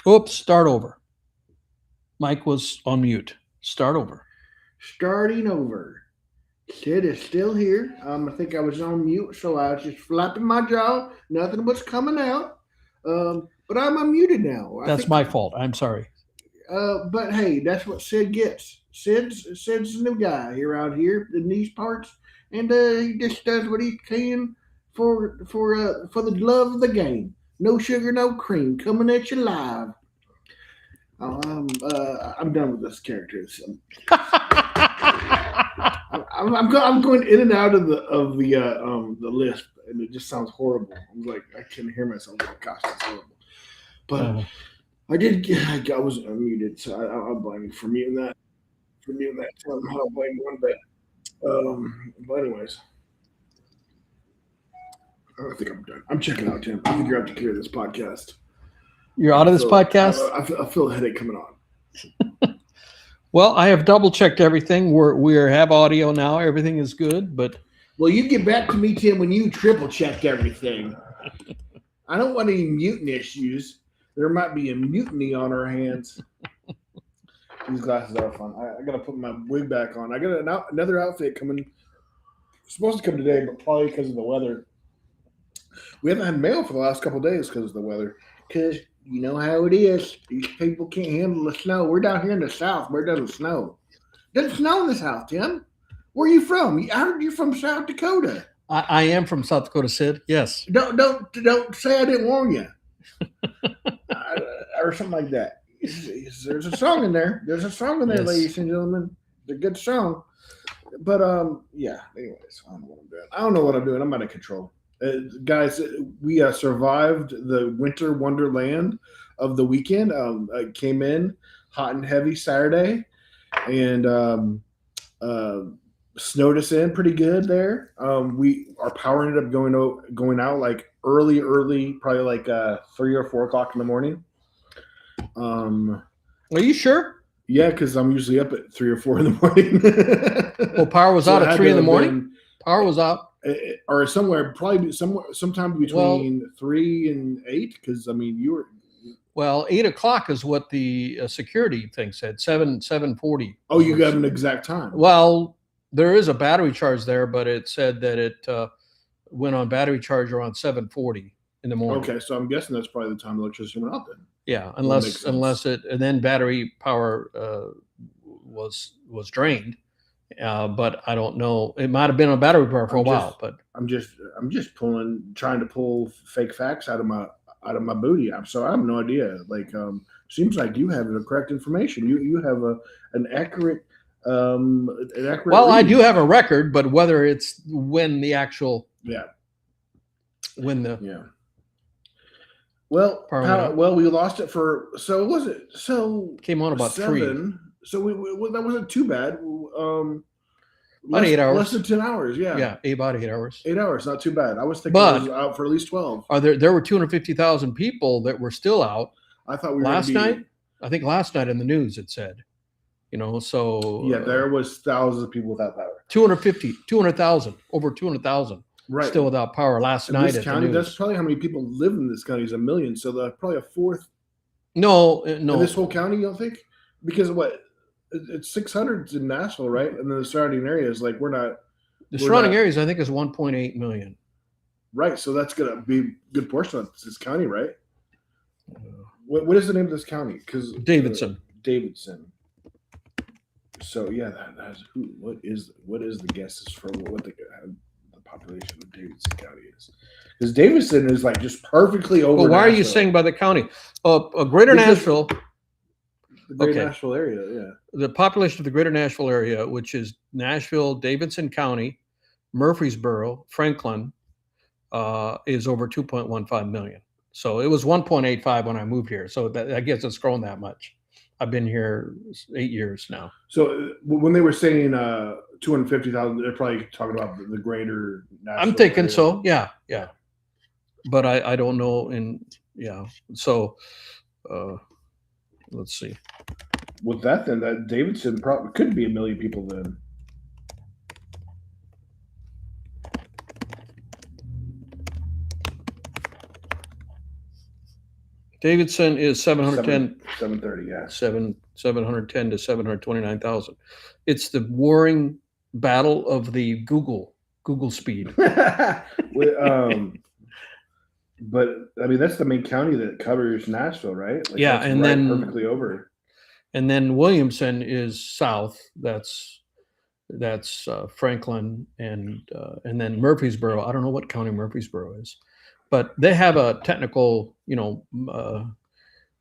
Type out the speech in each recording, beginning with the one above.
Oops, start over. Mike was on mute. Start over. Starting over. Sid is still here. I think I was on mute, so I was just flapping my jaw. Nothing was coming out. But I'm unmuted now. I That's think. my fault. I'm sorry. But hey, that's what Sid gets. Sid's the new guy around here in these parts, and he just does what he can for the love of the game. No sugar, no cream, coming at you live. I'm done with this character. So I'm going in and out of the list, and it just sounds horrible. I'm like I can hear myself. Like, gosh, that's horrible. But Uh, I did get I was unmuted, so I'll blame you for muting that. For muting that, I don't blame you one bit. But anyways, I think I'm done. I'm checking out, Tim. I think you're out to clear this podcast. you're out of this podcast? I feel a headache coming on. Well, I have double checked everything. We have audio now. Everything is good, but Well, you get back to me, Tim, when you triple checked everything. I don't want any mutant issues. There might be a mutiny on our hands. These glasses are fun. I gotta put my wig back on. I got another outfit coming. Supposed to come today, but probably because of the weather. We haven't had mail for the last couple of days because of the weather. Because you know how it is. These people can't handle the snow. We're down here in the south where it doesn't snow. It doesn't snow in the south, Tim. Where are you from? I heard you're from South Dakota. I am from South Dakota, Sid. Yes. Don't say I didn't warn you, or something like that. There's a song in there. There's a song in there, Yes. ladies and gentlemen. It's a good song. But yeah. Anyways, I don't know what I'm doing. I don't know what I'm doing. I'm out of control. Guys, we survived the winter wonderland of the weekend. Came in hot and heavy Saturday, and uh, snowed us in pretty good there. We our power ended up going out like early, probably like 3 or 4 o'clock in the morning. Um, Are you sure? yeah, because I'm usually up at 3 or 4 in the morning. Well, power was So out it at had 3 to in the have morning. been Power was out. or somewhere probably sometime Well, between 3 and 8. Because I mean, you were 8 o'clock is what the security thing said. 7:40. you got an exact time. Well, there is a battery charge there, but it said that it went on battery charge around 7:40 in the morning. Okay, so I'm guessing that's probably the time the electricity went out then. Yeah, Well, makes unless sense. it and then battery power was drained. But I don't know. It might have been on battery power for a I'm just while, but I'm just trying to pull fake facts out of my booty. So I have no idea. Like, seems like you have the correct information. You have an accurate an accurate. well, I do reading. have a record, but whether it's when the actual Yeah, when the yeah. Well, power went out we lost it for so was it so came on about 3, 7. So that wasn't too bad. about 8 hours. Less than 10 hours. Yeah, Yeah, about 8 hours. 8 hours, not too bad. I was thinking But it was out for at least 12. there were 250,000 people that were still out I thought we were last gonna be, night. I think last night in the news it said, so Yeah, there was thousands of people without power. 200,000, over 200,000 Right. still without power last in night this at county, the that's news. probably how many people live in this county is 1 million. So probably a fourth No, in no. this whole county. You don't think? Because what? It's 600 in Nashville, right? And then the surrounding areas, like The we're surrounding not- areas, I think, is 1.8 million. right. So that's gonna be a good portion of this county, right? What is the name of this county? Because Davidson. Davidson. So yeah, that's who. What is the guesses for what the population of Davidson County is? Because Davidson is like just perfectly over. Well, why are you Nashville. saying by the county? Greater Because- Nashville, The Greater Okay. Nashville area? Yeah. the population of the Greater Nashville area, which is Nashville, Davidson County, Murfreesboro, Franklin, is over 2.15 million. So it was 1.85 when I moved here. So I guess it's grown that much. I've been here 8 years now. So when they were saying 250,000, they're probably talking about the Greater Nashville. I'm thinking area. so. Yeah. But I don't know. So let's see. With that, then that Davidson probably could be 1 million people then. Davidson is 710, 730, yeah. 710 to 729,000. It's the warring battle of the Google speed. But I mean, that's the main county that covers Nashville, right? Like, Yeah, that's and right then perfectly over. And then Williamson is south. That's Franklin, and then Murfreesboro. I don't know what county Murfreesboro is, but they have a technical,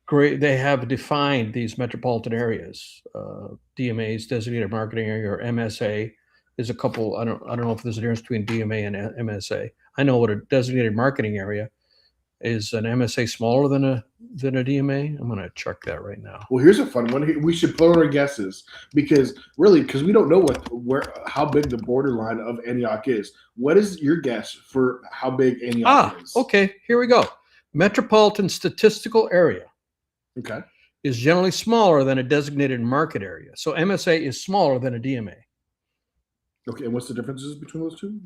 great. They have defined these metropolitan areas. DMA's designated marketing area, or MSA, is a couple. I don't know if there's a difference between DMA and MSA. I know what a designated marketing area is. An MSA smaller than a DMA? I'm going to check that right now. Well, here's a fun one. We should throw our guesses because we don't know how big the borderline of Antioch is. What is your guess for how big Antioch is? Okay, here we go. Metropolitan statistical area. Okay. Is generally smaller than a designated market area. So MSA is smaller than a DMA. Okay, and what's the differences between those two?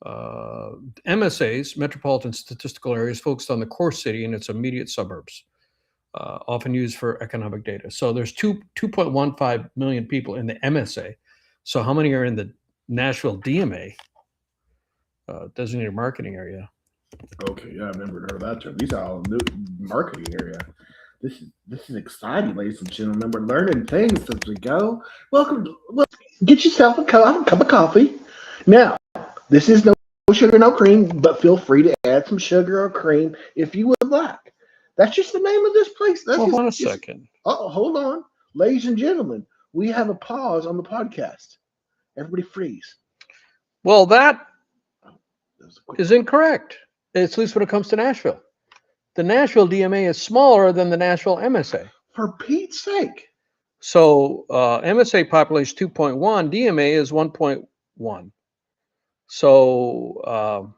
MSAs, metropolitan statistical areas, focused on the core city and its immediate suburbs, often used for economic data. So there's 2.15 million people in the MSA. So how many are in the Nashville DMA, designated marketing area? Okay, yeah, I've never heard of that term. These are all new marketing area. This is exciting, ladies and gentlemen. We're learning things as we go. Welcome. Get yourself a cup of coffee. Now, this is no sugar, no cream, but feel free to add some sugar or cream if you would like. That's just the name of this place. Hold on a second. Hold on. Ladies and gentlemen, we have a pause on the podcast. Everybody freeze. Well, that is incorrect, at least when it comes to Nashville. The Nashville DMA is smaller than the Nashville MSA. For Pete's sake. So MSA population 2.1, DMA is 1.1. So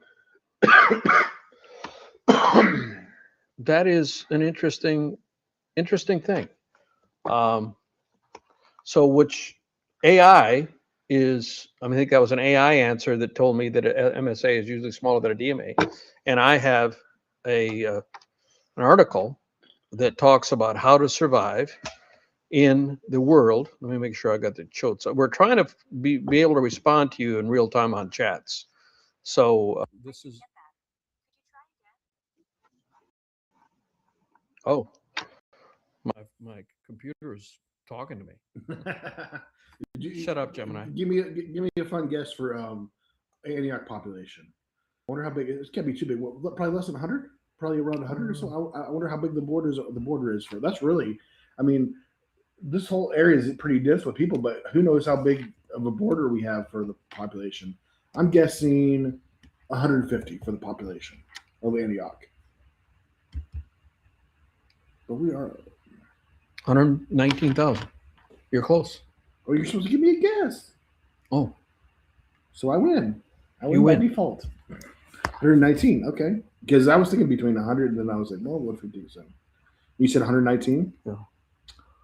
that is an interesting thing. So which AI is, I think that was an AI answer that told me that an MSA is usually smaller than a DMA. And I have an article that talks about how to survive in the world. Let me make sure I got the notes. We're trying to be able to respond to you in real time on chats. So this is. Oh, my computer is talking to me. Shut up, Gemini. Give me a fun guess for Antioch population. I wonder how big it can't be too big. Well, probably less than 100. Probably around 100 or so. I wonder how big the border is for. That's really, I mean, this whole area is pretty dense with people, but who knows how big of a border we have for the population. I'm guessing 150 for the population of Antioch. But we are 119,000. You're close. Oh, you're supposed to give me a guess. Oh. So I win. I win by default. 119, okay. Because I was thinking between 100 and then I was like, well, 150. So you said 119? Yeah.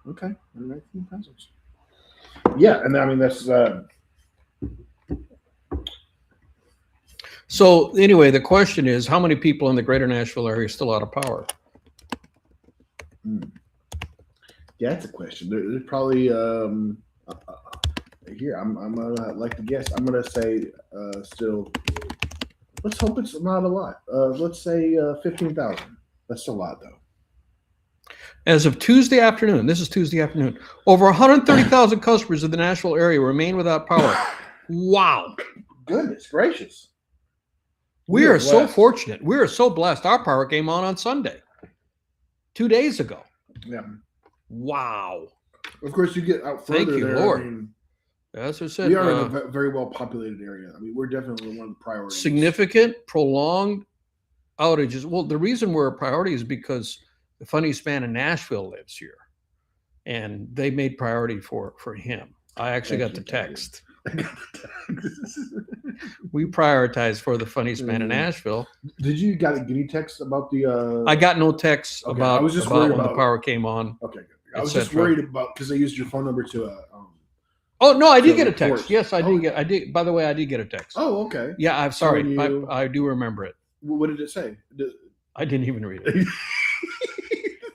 Okay, 119 pesos. Yeah, and I mean that's. So anyway, the question is, how many people in the greater Nashville area are still out of power? Yeah, that's a question. There's probably here. I'm gonna like to guess. I'm gonna say still. Let's hope it's not a lot. Let's say 15,000. That's a lot though. As of Tuesday afternoon, this is Tuesday afternoon, over 130,000 customers in the Nashville area remain without power. Wow. Goodness gracious. We are so fortunate. We are so blessed. Our power came on Sunday, 2 days ago. Yeah. Wow. Of course, you get out further. Thank you, there, Lord. I mean, as I said, we are in a very well populated area. I mean, we're definitely one of the priorities. Significant, prolonged outages. Well, the reason we're a priority is because the funniest man in Nashville lives here, and they made priority for him. I actually got the text. We prioritized for the funniest man in Nashville. Did you get any text about the? I got no text about. I was just about when the power came on. Okay, I was just worried about because they used your phone number to. Oh no, I did get a text. Yes, I did get. I did. By the way, I did get a text. Oh, okay. Yeah, I'm sorry. I do remember it. What did it say? I didn't even read it.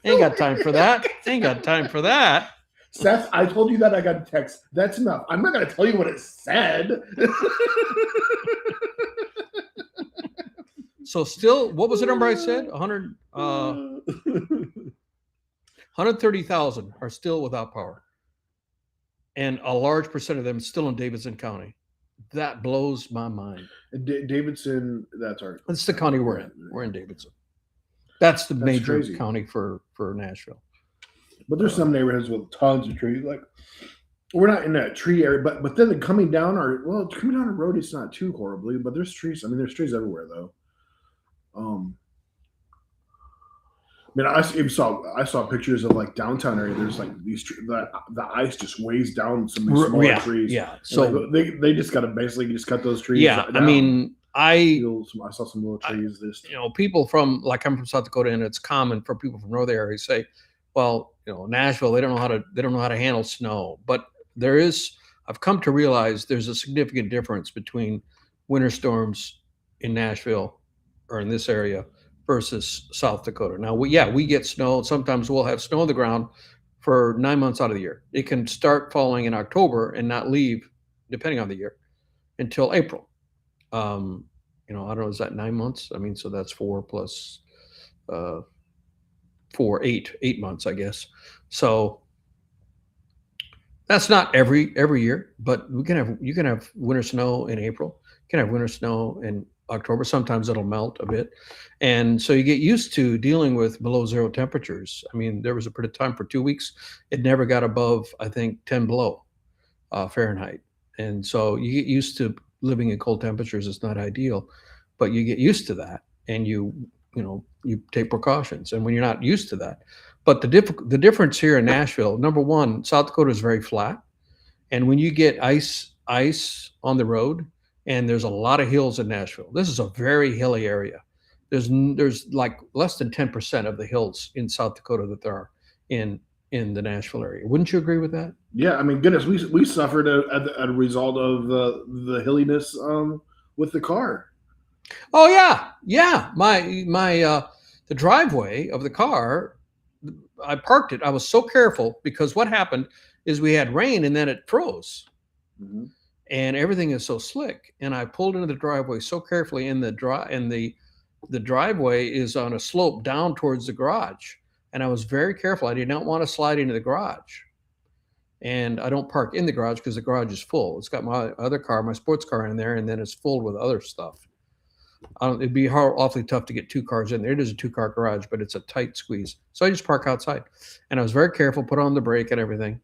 Ain't got time for that. Ain't got time for that. Seth, I told you that I got a text. That's enough. I'm not going to tell you what it said. So still, what was the number I said? 130,000 are still without power. And a large percent of them still in Davidson County. That blows my mind. Davidson, that's our. That's the county we're in. We're in Davidson. That's the major crazy. county for Nashville. But there's some neighborhoods with tons of trees. Like we're not in that tree area, but then coming down the road, it's not too horribly. But there's trees. I mean, there's trees everywhere though. I mean, I saw pictures of like downtown area. There's like these the ice just weighs down some of these smaller trees. Yeah. So like, they just got to basically just cut those trees. Yeah. down. I mean, I saw some little trees. People from like I'm from South Dakota, and it's common for people from northern areas say, well, Nashville, they don't know how to handle snow. But I've come to realize there's a significant difference between winter storms in Nashville or in this area versus South Dakota. Now, we get snow. Sometimes we'll have snow on the ground for 9 months out of the year. It can start falling in October and not leave, depending on the year, until April. I don't know, is that 9 months? I mean, so that's 4 plus 4, 8 months, I guess. So that's not every year, but you can have winter snow in April. You can have winter snow in October. Sometimes it'll melt a bit. And so you get used to dealing with below zero temperatures. I mean, there was a period of time for 2 weeks, it never got above, I think, 10 below Fahrenheit. And so you get used to living in cold temperatures. It's not ideal, but you get used to that, and you take precautions. And when you're not used to that, but the difference here in Nashville, number one, South Dakota is very flat. And when you get ice on the road, and there's a lot of hills in Nashville. This is a very hilly area. There's like less than 10% of the hills in South Dakota that there are in the Nashville area. Wouldn't you agree with that? Yeah, I mean, goodness, we suffered a result of the hilliness with the car. Oh yeah. My the driveway of the car, I parked it. I was so careful because what happened is we had rain and then it froze. Mm-hmm. And everything is so slick. And I pulled into the driveway so carefully, and the driveway is on a slope down towards the garage. And I was very careful. I did not want to slide into the garage. And I don't park in the garage because the garage is full. It's got my other car, my sports car in there, and then it's full with other stuff. It'd be awfully tough to get 2 cars in there. It is a 2-car garage, but it's a tight squeeze. So I just park outside. And I was very careful, put on the brake and everything.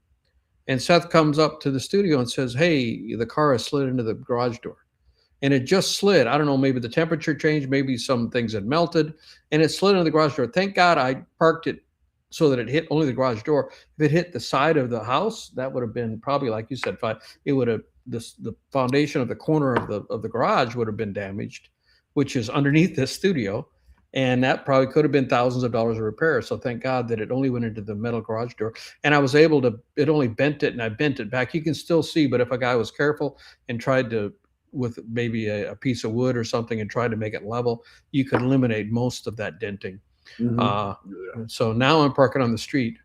And Seth comes up to the studio and says, hey, the car has slid into the garage door. And it just slid. I don't know, maybe the temperature changed, maybe some things had melted, and it slid into the garage door. Thank God I parked it so that it hit only the garage door. If it hit the side of the house, that would have been probably, like you said, it would have, the foundation of the corner of the garage would have been damaged, which is underneath this studio. And that probably could have been thousands of dollars of repair. So thank God that it only went into the metal garage door. And I was able to, it only bent it, and I bent it back. You can still see, but if a guy was careful and tried to, with maybe a piece of wood or something, and tried to make it level, you could eliminate most of that denting. Mm-hmm. So now I'm parking on the street.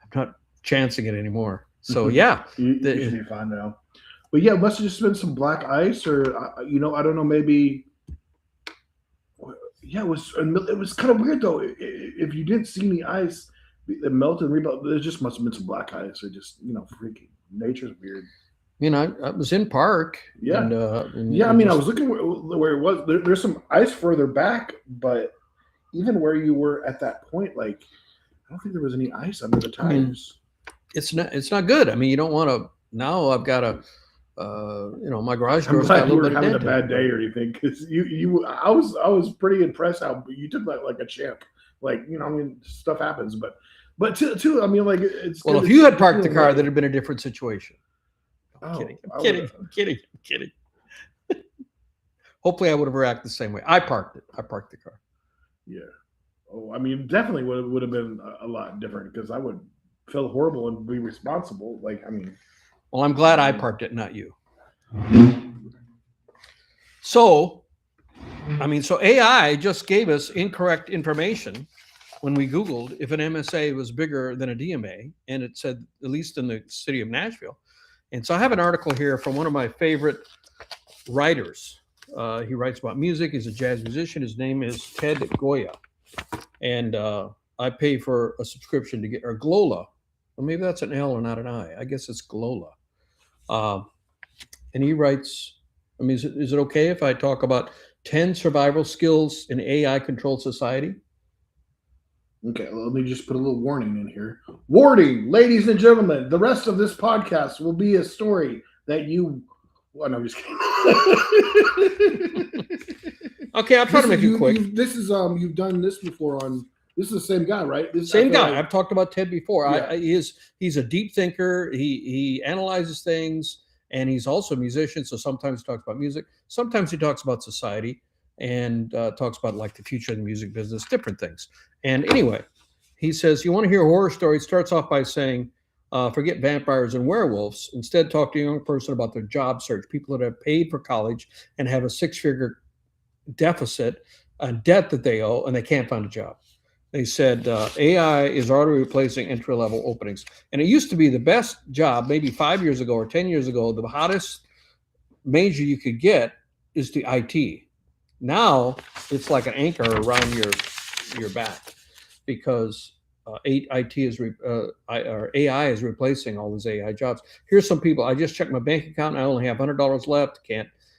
I'm not chancing it anymore. So yeah. You should be fine now. But yeah, it must have just been some black ice, or, I don't know, maybe... Yeah, it was kind of weird though. If you didn't see any ice, it melted and rebuilt. There just must have been some black ice, or just freaking nature's weird. I was in park. Yeah, I was looking where it was. There's some ice further back, but even where you were at that point, like I don't think there was any ice under the tires. It's not good. I mean, you don't want to. Now I've got a. My garage door's got a little bit having a bad day or anything, because I was pretty impressed how you took that like a champ. Like, stuff happens, but too, I mean, like it's. Well, if you had parked the car, that'd have been a different situation. I'm kidding. Hopefully, I would have reacted the same way. I parked the car. Yeah. Oh, I mean, definitely would have been a lot different, because I would feel horrible and be responsible. Like, I mean. Well, I'm glad I parked it, not you. So AI just gave us incorrect information when we Googled if an MSA was bigger than a DMA, and it said, at least in the city of Nashville. And so I have an article here from one of my favorite writers. He writes about music. He's a jazz musician. His name is Ted Goya. And I pay for a subscription to get, or Glola. Well, maybe that's an L or not an I. I guess it's Glola. And he writes, I mean, is it okay if I talk about 10 survival skills in AI-controlled society? Okay, let me just put a little warning in here. Warning, ladies and gentlemen, the rest of this podcast will be a story that you... Well, no, I'm just kidding. Okay, I'll try to make it quick. This is you've done this before on. This is the same guy, right? Same guy. I've talked about Ted before. Yeah. He's a deep thinker. He analyzes things, and he's also a musician. So sometimes he talks about music. Sometimes he talks about society, and talks about like the future of the music business, different things. And anyway, he says, you want to hear a horror story? Starts off by saying, forget vampires and werewolves. Instead, talk to a young person about their job search. People that have paid for college and have a six-figure deficit, a debt that they owe, and they can't find a job. They said AI is already replacing entry-level openings. And it used to be the best job, maybe 5 years ago or 10 years ago, the hottest major you could get is the IT. Now, it's like an anchor around your back, because IT is or AI is replacing all these AI jobs. Here's some people. I just checked my bank account. I only have $100 left.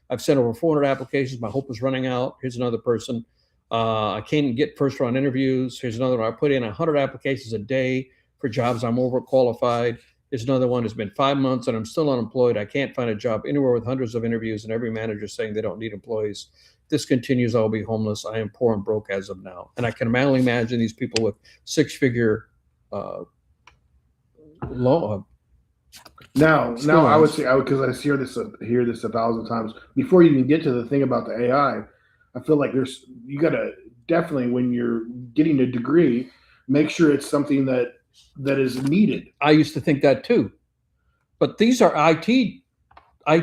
I've sent over 400 applications. My hope is running out. Here's another person. I can't get first round interviews. Here's another one. I put in 100 applications a day for jobs I'm overqualified. Here's another one. It's been 5 months and I'm still unemployed. I can't find a job anywhere with hundreds of interviews and every manager saying they don't need employees. If this continues, I'll be homeless. I am poor and broke as of now. And I can only imagine these people with six-figure low. Now I would say, because I hear this 1,000 times. Before you even get to the thing about the AI, I feel like you got to definitely, when you're getting a degree, make sure it's something that is needed. I used to think that too, but these are IT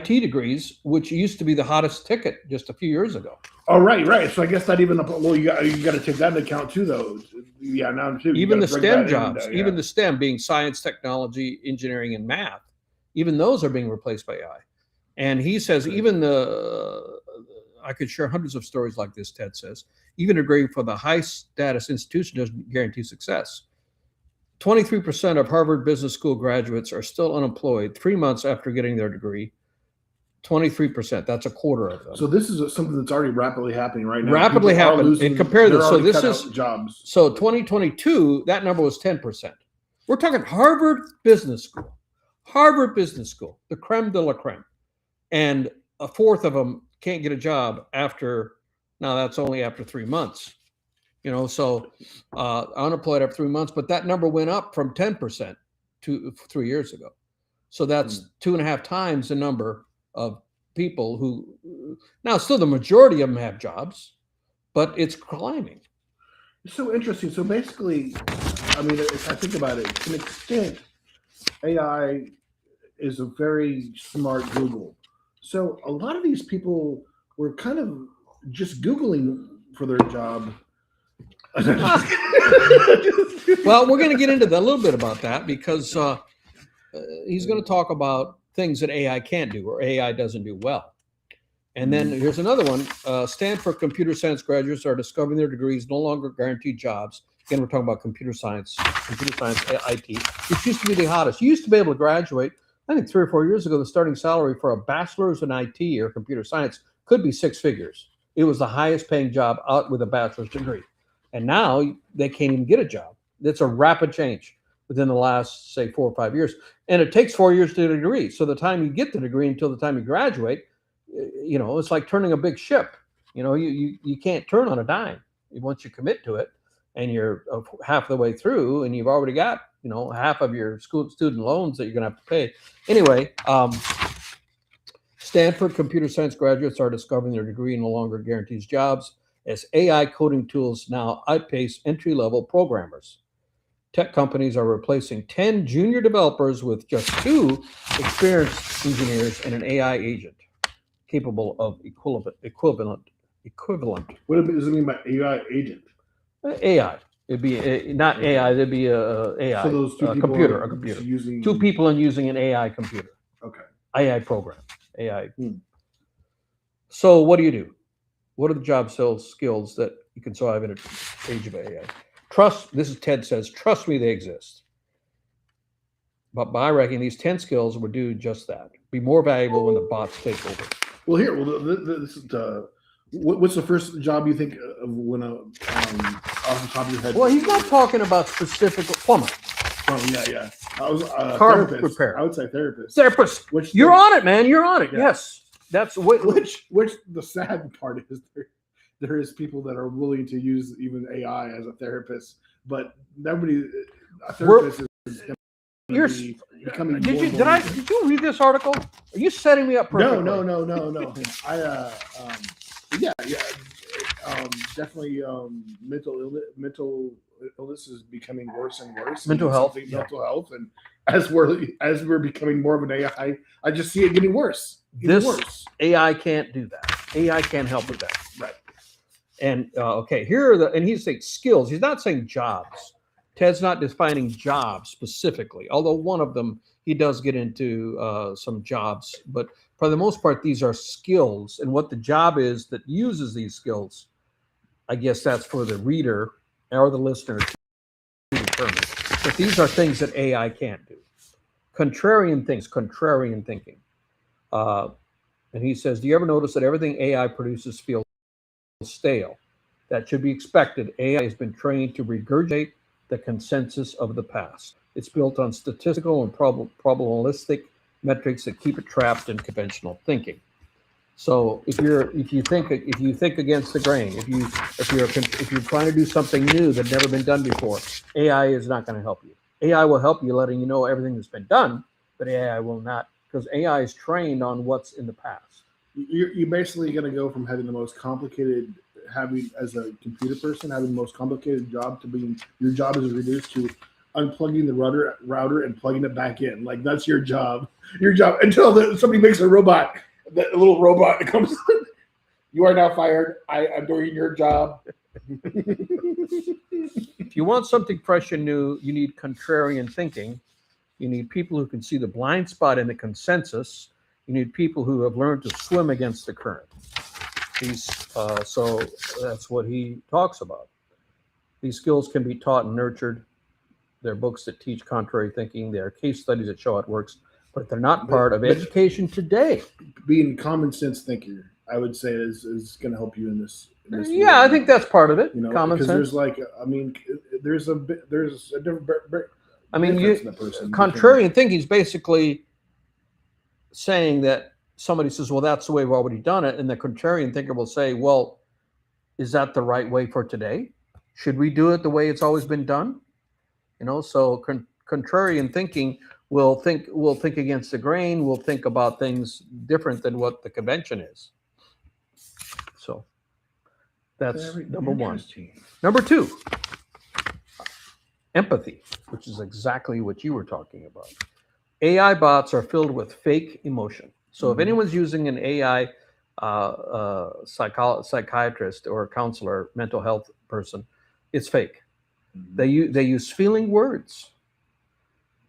degrees, which used to be the hottest ticket just a few years ago. Oh, right. So I guess that even you got to take that into account too, though. Yeah, now too. Even the STEM jobs, even the STEM being science, technology, engineering, and math, even those are being replaced by AI. And he says even I could share hundreds of stories like this. Ted says even a degree for the high status institution doesn't guarantee success. 23% of Harvard Business School graduates are still unemployed 3 months after getting their degree. 23%. That's a quarter of them. So this is something that's already rapidly happening right now. Rapidly happening. And compare this. So this is jobs. So 2022, that number was 10%. We're talking Harvard Business School. Harvard Business School, the creme de la creme. And a fourth of them can't get a job now that's only after 3 months. So unemployed after 3 months, but that number went up from 10% to 3 years ago. So that's 2.5 times the number of people who, now still the majority of them have jobs, but it's climbing. It's so interesting. So basically, I mean, if I think about it, to an extent, AI is a very smart Google. So a lot of these people were kind of just Googling for their job. Well, we're going to get into a little bit about that, because he's going to talk about things that AI can't do or AI doesn't do well. And then here's another one. Stanford computer science graduates are discovering their degrees no longer guarantee jobs. Again, we're talking about computer science, IT, which used to be the hottest. You used to be able to graduate, I think 3 or 4 years ago, the starting salary for a bachelor's in IT or computer science could be 6 figures. It was the highest paying job out with a bachelor's degree. And now they can't even get a job. That's a rapid change within the last, say, 4 or 5 years. And it takes 4 years to get a degree. So the time you get the degree until the time you graduate, it's like turning a big ship. You can't turn on a dime once you commit to it, and you're half the way through, and you've already got, half of your student loans that you're going to have to pay. Anyway, Stanford computer science graduates are discovering their degree no longer guarantees jobs, as AI coding tools now outpace entry-level programmers. Tech companies are replacing 10 junior developers with just 2 experienced engineers and an AI agent capable of equivalent. What does it mean by AI agent? AI. It'd be not AI. It'd be a AI. So those two people computer, are a computer. using Two people and using an AI computer, Okay. AI program, AI. Hmm. So what do? What are the job skills that you can survive in an age of AI? Trust. This is Ted says. Trust me, they exist. But by reckoning, these 10 skills would do just that. Be more valuable when the bots take over. Well, here, what's the first job you think of when off the top of your head? Well, he's not talking about specific plumber. Oh yeah. I was Car therapist. repair. I would say therapist. Therapist. Which You're on it, man. You're on it. Yeah. Yes. That's which the sad part is there is people that are willing to use even AI as a therapist, but nobody a therapist is becoming did more you and did more I did you read this article? Are you setting me up perfectly? No. Definitely mental illness is becoming worse and worse. Mental health, and as we're becoming more of an AI, I just see it getting worse. Worse. AI can't do that. AI can't help with that. Right. And okay, here are and he's saying skills. He's not saying jobs. Ted's not defining jobs specifically, although one of them he does get into some jobs, but for the most part, these are skills, and what the job is that uses these skills, I guess that's for the reader or the listener to determine. But these are things that AI can't do. Contrarian thinking. And he says, do you ever notice that everything AI produces feels stale? That should be expected. AI has been trained to regurgitate the consensus of the past. It's built on statistical and probabilistic metrics that keep it trapped in conventional thinking. So if you think against the grain, if you're trying to do something new that's never been done before, AI is not going to help you. AI will help you, letting you know everything that's been done, but AI will not, because AI is trained on what's in the past. You're basically going to go from having the most complicated, as a computer person, having the most complicated job to being your job is reduced to unplugging the router and plugging it back in. Like that's your job. Your job until somebody makes a robot, a little robot that comes. You are now fired. I'm doing your job. If you want something fresh and new, you need contrarian thinking. You need people who can see the blind spot in the consensus. You need people who have learned to swim against the current. So that's what he talks about. These skills can be taught and nurtured. There are books that teach contrary thinking. There are case studies that show how it works, but they're not part of education today. Being common sense thinker, I would say, is going to help you in this. Yeah, world. I think that's part of it. You know, common sense. There's a different. I mean, contrarian thinking is basically saying that somebody says, well, that's the way we've already done it. And the contrarian thinker will say, well, is that the right way for today? Should we do it the way it's always been done? You know, so contrarian thinking will think against the grain, will think about things different than what the convention is. So that's number one. Number two, empathy, which is exactly what you were talking about. AI bots are filled with fake emotion. So if anyone's using an AI psychiatrist or a counselor, mental health person, it's fake. They use feeling words,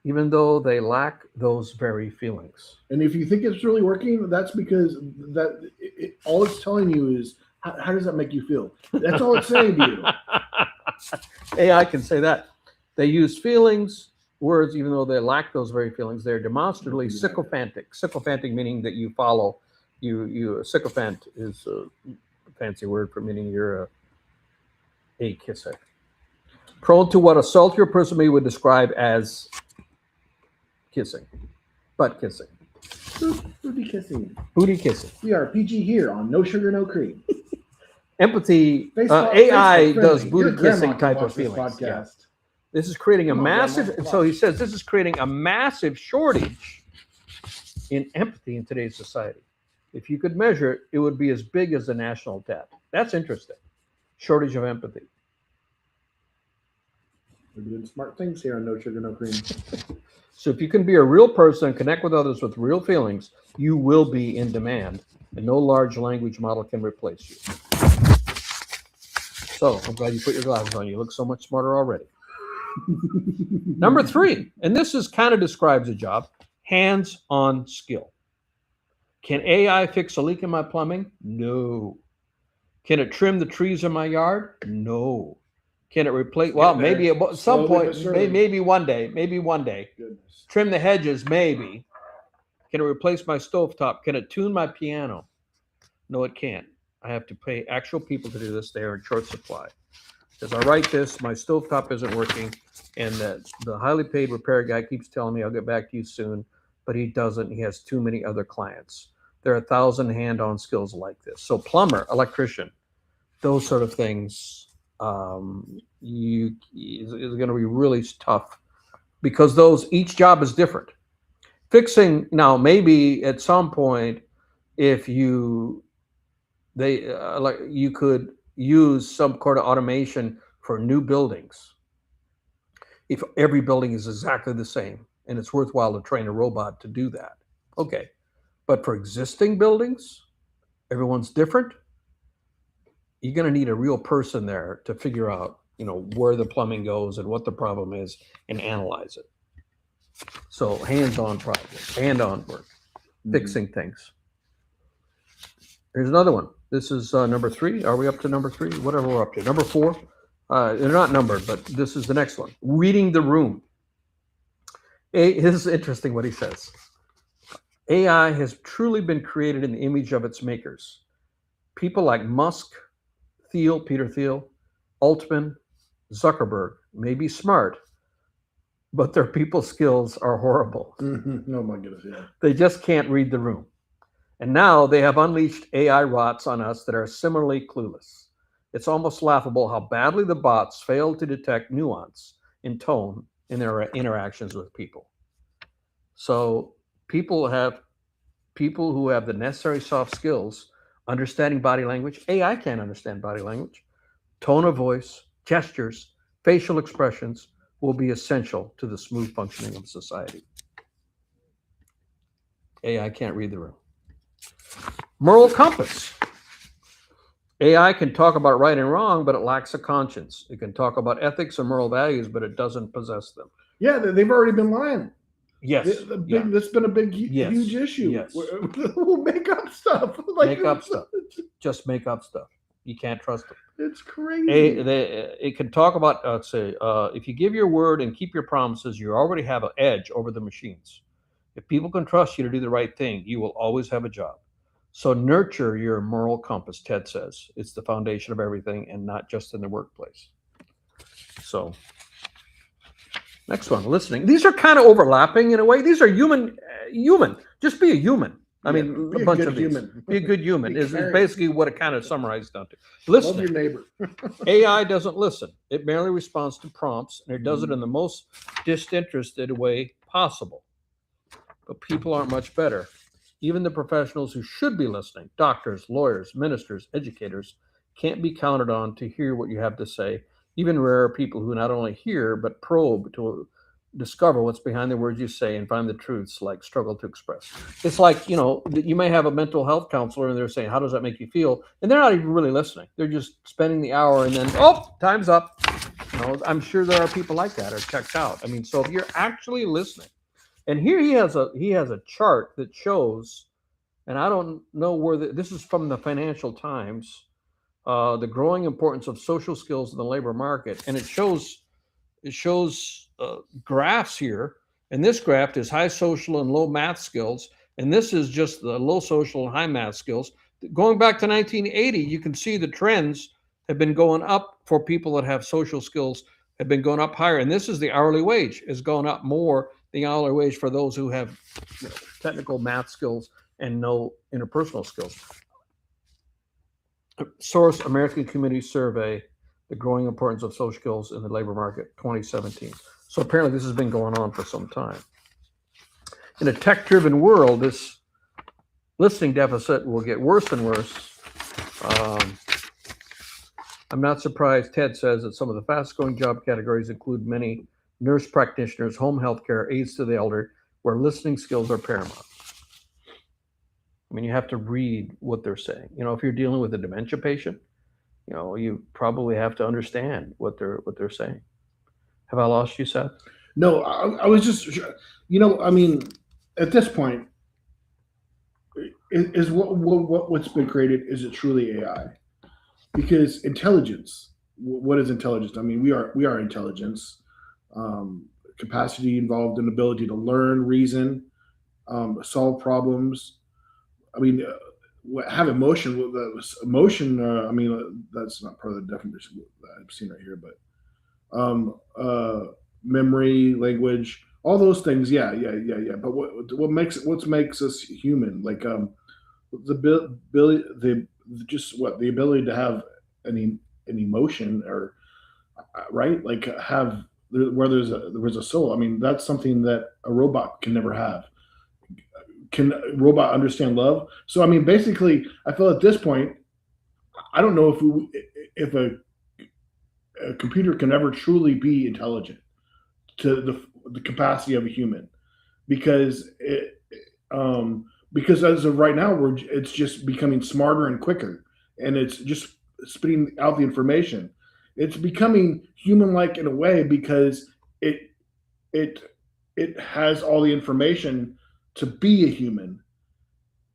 even though they lack those very feelings. And if you think it's really working, that's because all it's telling you is, how does that make you feel? That's all it's saying to you. AI can say that. They use feelings, words, even though they lack those very feelings. They're demonstrably sycophantic. Sycophantic meaning that you follow. A sycophant is a fancy word for meaning you're a kisser. Prone to what a sultry person would describe as kissing, butt kissing. Booty kissing. Booty kissing. We are PG here on No Sugar, No Cream. Empathy. AI does booty kissing type of feelings. Yeah. This is creating a massive. So he says this is creating a massive shortage in empathy in today's society. If you could measure it, it would be as big as the national debt. That's interesting. Shortage of empathy. We're doing smart things here on No Sugar, No Cream. So if you can be a real person and connect with others with real feelings, you will be in demand, and no large language model can replace you. So I'm glad you put your glasses on. You look so much smarter already. Number 3, and this is kind of describes a job, hands-on skill. Can AI fix a leak in my plumbing? No. Can it trim the trees in my yard? No. Can it replace? Well, maybe at some Slowly point, but surely. maybe one day. Goodness. Trim the hedges? Maybe. Can it replace my stovetop? Can it tune my piano? No, it can't. I have to pay actual people to do this. They are in short supply. As I write this, my stovetop isn't working, and the highly paid repair guy keeps telling me I'll get back to you soon, but he doesn't. He has too many other clients. There are 1,000 hand-on skills like this. So plumber, electrician, those sort of things, is going to be really tough because each job is different. Fixing now, maybe at some point, if you could use some kind of automation for new buildings. If every building is exactly the same and it's worthwhile to train a robot to do that, okay. But for existing buildings, everyone's different. You're going to need a real person there to figure out, where the plumbing goes and what the problem is and analyze it. So hands-on projects, hand-on work, fixing things. Here's another one. This is number 3. Are we up to number 3? Whatever we're up to. Number 4. They're not numbered, but this is the next one. Reading the room. This is interesting what he says. AI has truly been created in the image of its makers. People like Musk, Peter Thiel, Altman, Zuckerberg may be smart, but their people skills are horrible. Mm-hmm. Oh my goodness, yeah. They just can't read the room. And now they have unleashed AI rots on us that are similarly clueless. It's almost laughable how badly the bots fail to detect nuance in tone in their interactions with people. So people who have the necessary soft skills, understanding body language. AI can't understand body language. Tone of voice, gestures, facial expressions will be essential to the smooth functioning of society. AI can't read the room. Moral compass. AI can talk about right and wrong, but it lacks a conscience. It can talk about ethics and moral values, but it doesn't possess them. Yeah, they've already been lying. Yes. That's been a big, huge issue. Yes. We'll make up stuff. Make up stuff. Just make up stuff. You can't trust them. It's crazy. It can talk about, if you give your word and keep your promises, you already have an edge over the machines. If people can trust you to do the right thing, you will always have a job. So nurture your moral compass, Ted says. It's the foundation of everything and not just in the workplace. So next one, listening. These are kind of overlapping in a way. These are human. Just be a human. I mean, a bunch of these. Be a good human is basically what it kind of summarized down to. Listening. Love your neighbor. AI doesn't listen. It merely responds to prompts, and it does it in the most disinterested way possible. But people aren't much better. Even the professionals who should be listening, doctors, lawyers, ministers, educators, can't be counted on to hear what you have to say. Even rare people who not only hear, but probe to discover what's behind the words you say and find the truths, like struggle to express. It's like, you may have a mental health counselor and they're saying, how does that make you feel? And they're not even really listening. They're just spending the hour and then, time's up. I'm sure there are people like that or checked out. I mean, so if you're actually listening, and here he has a chart that shows, and I don't know where this is from the Financial Times, the growing importance of social skills in the labor market, and it shows graphs here, and this graph is high social and low math skills, and this is just the low social and high math skills. Going back to 1980, you can see the trends have been going up for people that have social skills, have been going up higher, and this is the hourly wage is going up more. The hourly wage for those who have technical math skills and no interpersonal skills. Source: American Community Survey, the growing importance of social skills in the labor market, 2017. So apparently this has been going on for some time. In a tech-driven world, this listening deficit will get worse and worse. I'm not surprised, Ted says, that some of the fast-growing job categories include many nurse practitioners, home health care, aides to the elder, where listening skills are paramount. I mean, you have to read what they're saying. If you're dealing with a dementia patient, you probably have to understand what they're saying. Have I lost you, Seth? No, I was just, I mean, at this point, is what's been created, is it truly AI? Because intelligence, what is intelligence? I mean, we are intelligence, um, capacity involved in ability to learn, reason, solve problems. I mean, have emotion. Emotion. I mean, that's not part of the definition that I've seen right here, but memory, language, all those things. Yeah, yeah, yeah, yeah. But what makes us human? Like the just what the ability to have an emotion, or right, like have where there's a soul. I mean, that's something that a robot can never have. Can a robot understand love? So I mean, basically, I feel at this point, I don't know if a computer can ever truly be intelligent to the capacity of a human, because because as of right now, it's just becoming smarter and quicker, and it's just spitting out the information. It's becoming human-like in a way because it it has all the information to be a human.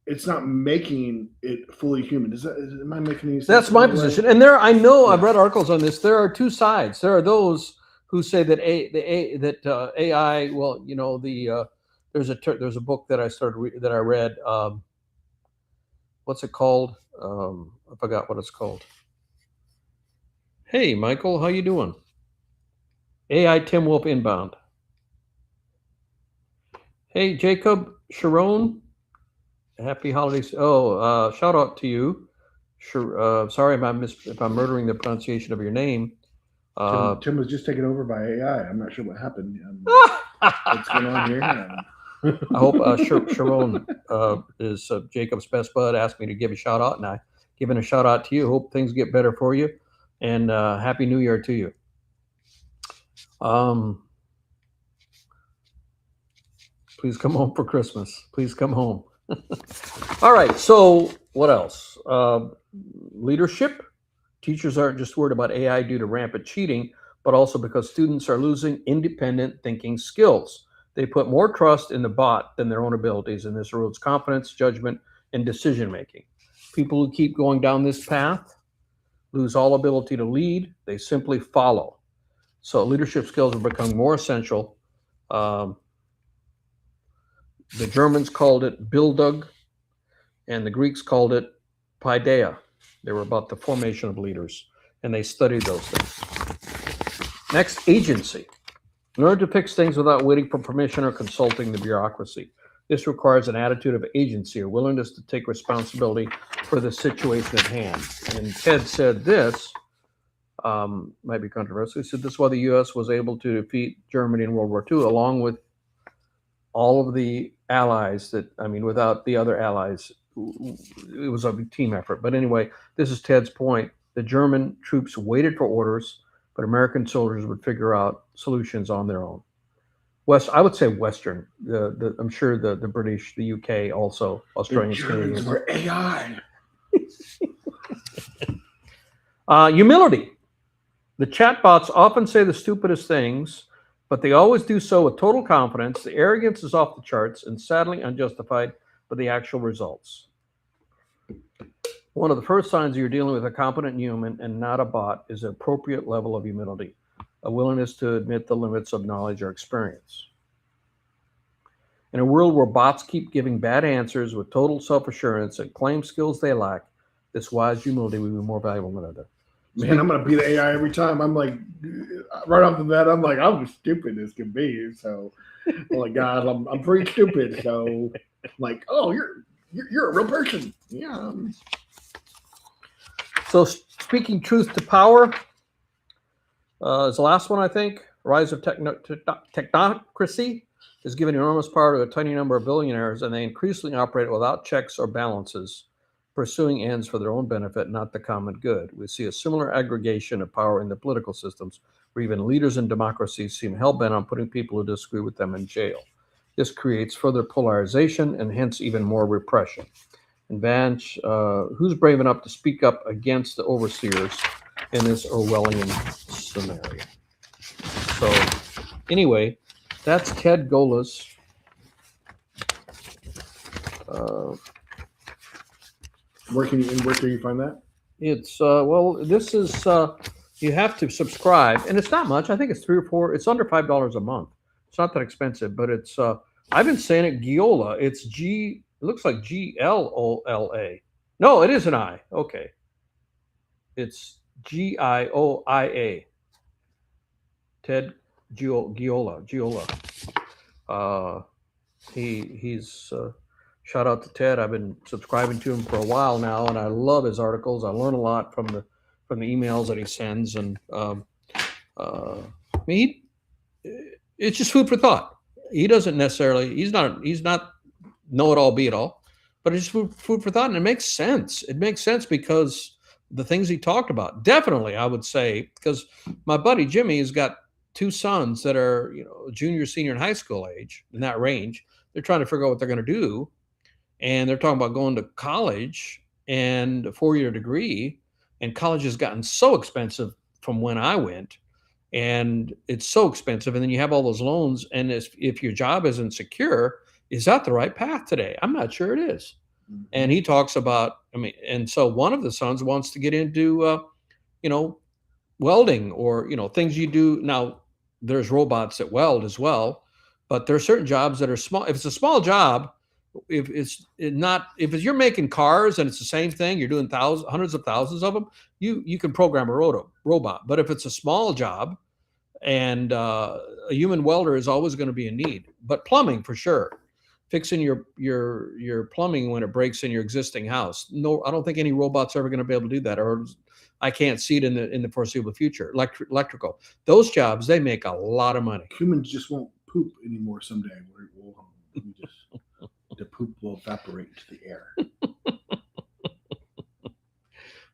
It's not making it fully human. Am I making any sense? That's my position. And I know I've Yeah. read articles on this. There are two sides. There are those who say that AI. Well, there's a book that I read. What's it called? I forgot what it's called. Hey, Michael, how you doing? AI Tim Wolf Inbound. Hey, Jacob Sharon. Happy holidays. Oh, shout out to you. Sure. Sorry if I'm murdering the pronunciation of your name. Tim was just taken over by AI. I'm not sure what happened. What's going on here? I hope Sharon is Jacob's best bud. Asked me to give a shout out, and I given a shout out to you. Hope things get better for you, and Happy New Year to you. Please come home for Christmas. Please come home. All right. So what else? Leadership. Teachers aren't just worried about AI due to rampant cheating, but also because students are losing independent thinking skills. They put more trust in the bot than their own abilities, and this erodes confidence, judgment, and decision making. People who keep going down this path lose all ability to lead. They simply follow. So leadership skills are becoming more essential. The Germans called it Bildung, and the Greeks called it paideia. They were about the formation of leaders, and they studied those things. Next, agency. Learn to fix things without waiting for permission or consulting the bureaucracy. This requires an attitude of agency, or willingness to take responsibility for the situation at hand. And Ted said this, might be controversial. He said this is why the U.S. was able to defeat Germany in World War II, along with all of the allies without the other allies, it was a team effort. But anyway, this is Ted's point. The German troops waited for orders, but American soldiers would figure out solutions on their own. I would say Western. I'm sure the British, the UK, also Australians, Canadians. Were AI. Humility. The chatbots often say the stupidest things, but they always do so with total confidence. The arrogance is off the charts and sadly unjustified by the actual results. One of the first signs you're dealing with a competent human and not a bot is an appropriate level of humility, a willingness to admit the limits of knowledge or experience. In a world where bots keep giving bad answers with total self-assurance and claim skills they lack, this wise humility will be more valuable than others. Man, I'm gonna beat AI every time. I'm like, right off the bat, I'm like, I'm as stupid as can be. So, oh my God, I'm pretty stupid. So, like, oh, you're a real person. Yeah. So, speaking truth to power is the last one, I think. Rise of technocracy is giving enormous power to a tiny number of billionaires, and they increasingly operate without checks or balances, pursuing ends for their own benefit, not the common good. We see a similar aggregation of power in the political systems, where even leaders in democracies seem hell-bent on putting people who disagree with them in jail. This creates further polarization and hence even more repression. And Vanch, who's brave enough to speak up against the overseers in this Orwellian scenario? So, anyway, that's Ted Gola's. Where can you find that? It's well, this is you have to subscribe, and it's not much. I think it's 3 or 4. It's under $5 a month. It's not that expensive, but it's. I've been saying it Giola. It's G. It looks like Glola. No, it is an I. Okay, it's Gioia. Ted Giola. He's shout out to Ted. I've been subscribing to him for a while now, and I love his articles. I learn a lot from the emails that he sends, and I mean, it's just food for thought. He doesn't necessarily. He's not know it all, be it all, but it's just food for thought, and it makes sense. It makes sense because the things he talked about. Definitely, I would say, because my buddy Jimmy has got 2 sons that are junior, senior in high school age, in that range. They're trying to figure out what they're going to do. And they're talking about going to college and a 4-year degree. And college has gotten so expensive from when I went. And it's so expensive. And then you have all those loans. And if your job isn't secure, is that the right path today? I'm not sure it is. Mm-hmm. And he talks about, and so one of the sons wants to get into, welding or, things you do. Now, there's robots that weld as well. But there are certain jobs that are small. If it's a small job, if you're making cars and it's the same thing, you're doing hundreds of thousands of them, you can program a robot. But if it's a small job, and a human welder is always going to be in need. But plumbing for sure, fixing your plumbing when it breaks in your existing house. No, I don't think any robot's ever going to be able to do that, or I can't see it in the foreseeable future. Electrical, those jobs, they make a lot of money. Humans just won't poop anymore someday. The poop will evaporate into the air.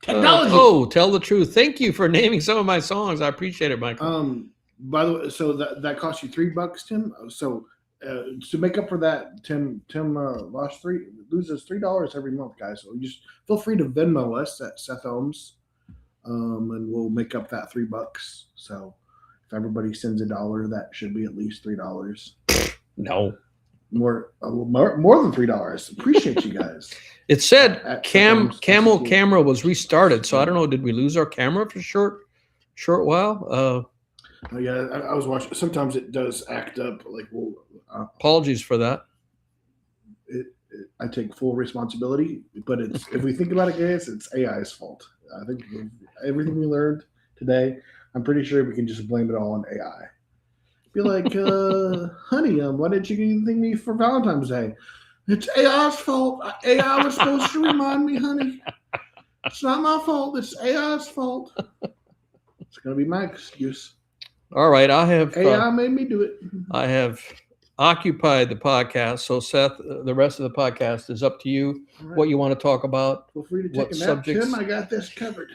Technology. Tell the truth. Thank you for naming some of my songs. I appreciate it, Michael. By the way, so that cost you $3, Tim. So to make up for that, Tim loses $3 every month, guys. So just feel free to Venmo us at Seth Ohms, and we'll make up that $3. So if everybody sends $1, that should be at least $3. No. More than $3. Appreciate you guys. It said Camel camera was restarted, so I don't know. Did we lose our camera for a short while? Yeah, I was watching. Sometimes it does act up. Apologies for that. I take full responsibility, but if we think about it, guys, it's AI's fault. I think everything we learned today, I'm pretty sure we can just blame it all on AI. Be like, honey, why didn't you get anything me for Valentine's Day? It's AI's fault. AI was supposed to remind me, honey. It's not my fault. It's AI's fault. It's going to be my excuse. All right. AI made me do it. I have occupied the podcast. So, Seth, the rest of the podcast is up to you. Right. What you want to talk about. Feel free to take a nap, Tim. I got this covered.